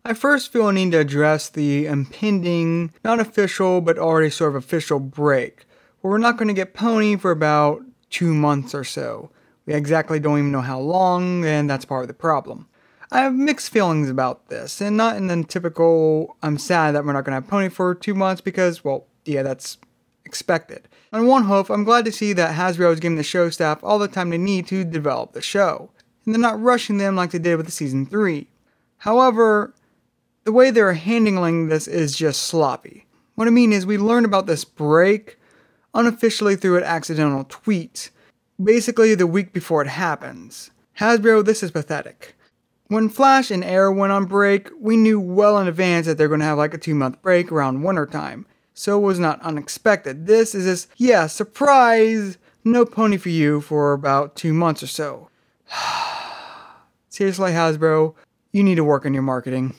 I first feel a need to address the impending, not official, but already sort of official break, where we're not going to get Pony for about 2 months or so. We exactly don't even know how long, and that's part of the problem. I have mixed feelings about this, and not in the typical, I'm sad that we're not going to have Pony for 2 months because, well, yeah, that's expected. On one hand, I'm glad to see that Hasbro is giving the show staff all the time they need to develop the show, and they're not rushing them like they did with the Season 3. However, the way they're handling this is just sloppy. What I mean is we learned about this break unofficially through an accidental tweet, basically the week before it happens. Hasbro, this is pathetic. When Flash and Arrow went on break, we knew well in advance that they're going to have like a 2-month break around winter time, so it was not unexpected. This is just, yeah, surprise, no Pony for you for about 2 months or so. Seriously, Hasbro, you need to work on your marketing.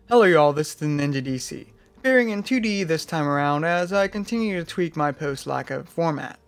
Hello y'all, this is the Ninja DC, appearing in 2D this time around as I continue to tweak my post-lacquer format.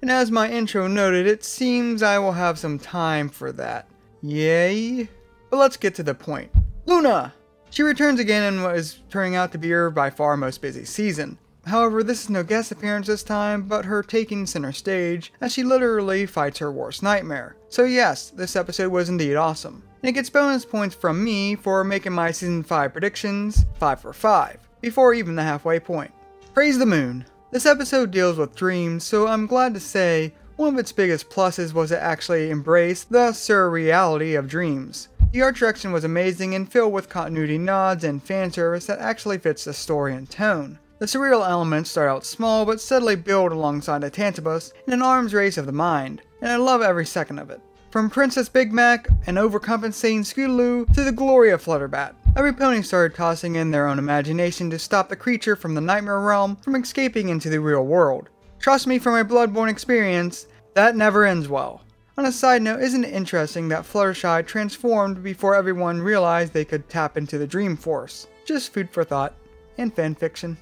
And as my intro noted, it seems I will have some time for that. Yay? But let's get to the point. Luna! She returns again in what is turning out to be her by far most busy season. However, this is no guest appearance this time, but her taking center stage as she literally fights her worst nightmare. So yes, this episode was indeed awesome. And it gets bonus points from me for making my Season 5 predictions 5 for 5, before even the halfway point. Praise the moon! This episode deals with dreams, so I'm glad to say one of its biggest pluses was it actually embraced the surreality of dreams. The art direction was amazing and filled with continuity nods and fan service that actually fits the story and tone. The surreal elements start out small but steadily build alongside the Tantibus in an arms race of the mind, and I love every second of it. From Princess Big Mac and overcompensating Scootaloo to the glory of Flutterbat, every pony started tossing in their own imagination to stop the creature from the nightmare realm from escaping into the real world. Trust me from my Bloodborne experience, that never ends well. On a side note, isn't it interesting that Fluttershy transformed before everyone realized they could tap into the Dream Force? Just food for thought, and fanfiction.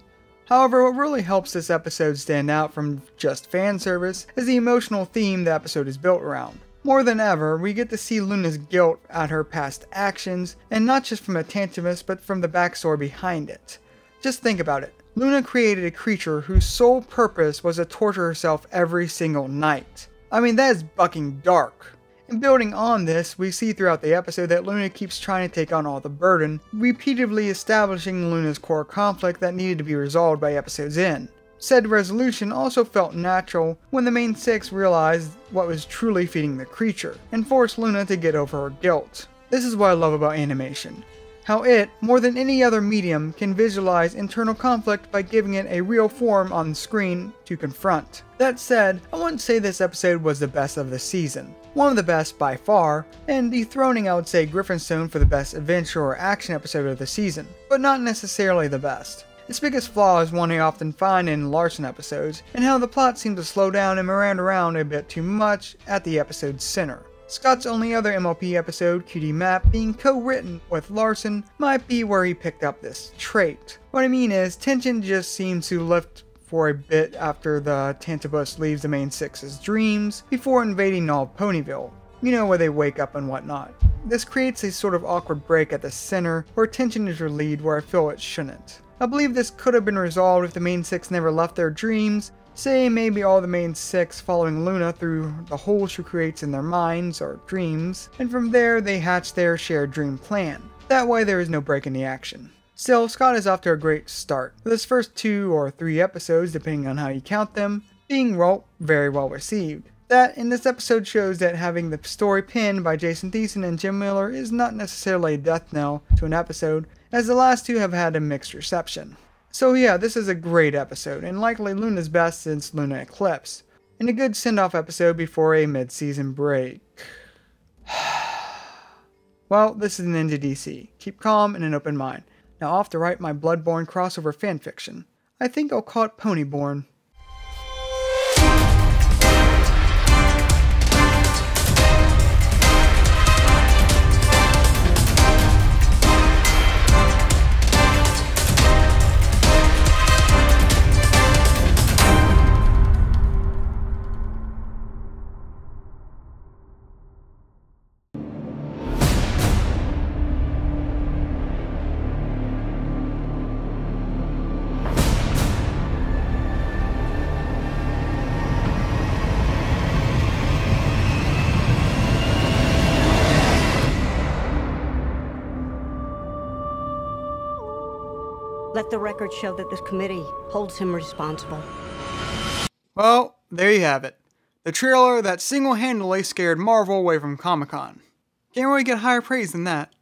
However, what really helps this episode stand out from just fan service is the emotional theme the episode is built around. More than ever, we get to see Luna's guilt at her past actions, and not just from the Tantibus, but from the backstory behind it. Just think about it. Luna created a creature whose sole purpose was to torture herself every single night. I mean, that is bucking dark. And building on this, we see throughout the episode that Luna keeps trying to take on all the burden, repeatedly establishing Luna's core conflict that needed to be resolved by episode's end. Said resolution also felt natural when the main six realized what was truly feeding the creature, and forced Luna to get over her guilt. This is what I love about animation. How it, more than any other medium, can visualize internal conflict by giving it a real form on the screen to confront. That said, I wouldn't say this episode was the best of the season. One of the best by far, and dethroning I would say Griffinstone for the best adventure or action episode of the season, but not necessarily the best. Its biggest flaw is one I often find in Larson episodes, and how the plot seems to slow down and meander around a bit too much at the episode's center. Scott's only other MLP episode, QD Map, being co-written with Larson, might be where he picked up this trait. What I mean is, tension just seems to lift for a bit after the Tantibus leaves the main six's dreams, before invading all of Ponyville. You know, where they wake up and whatnot. This creates a sort of awkward break at the center, where tension is relieved where I feel it shouldn't. I believe this could have been resolved if the main six never left their dreams, say maybe all the main six following Luna through the hole she creates in their minds or dreams, and from there they hatch their shared dream plan. That way there is no break in the action. Still, Scott is off to a great start, with his first 2 or 3 episodes, depending on how you count them, being very well received. That in this episode shows that having the story penned by Jason Thiessen and Jim Miller is not necessarily a death knell to an episode, as the last 2 have had a mixed reception. So yeah, this is a great episode, and likely Luna's best since Luna Eclipse, and a good send-off episode before a mid-season break. Well, this is Ninja DC. Keep calm and an open mind. Now off to write my Bloodborne crossover fanfiction. I think I'll call it Ponyborne. Let the record show that this committee holds him responsible. Well, there you have it. The trailer that single-handedly scared Marvel away from Comic-Con. Can't really get higher praise than that.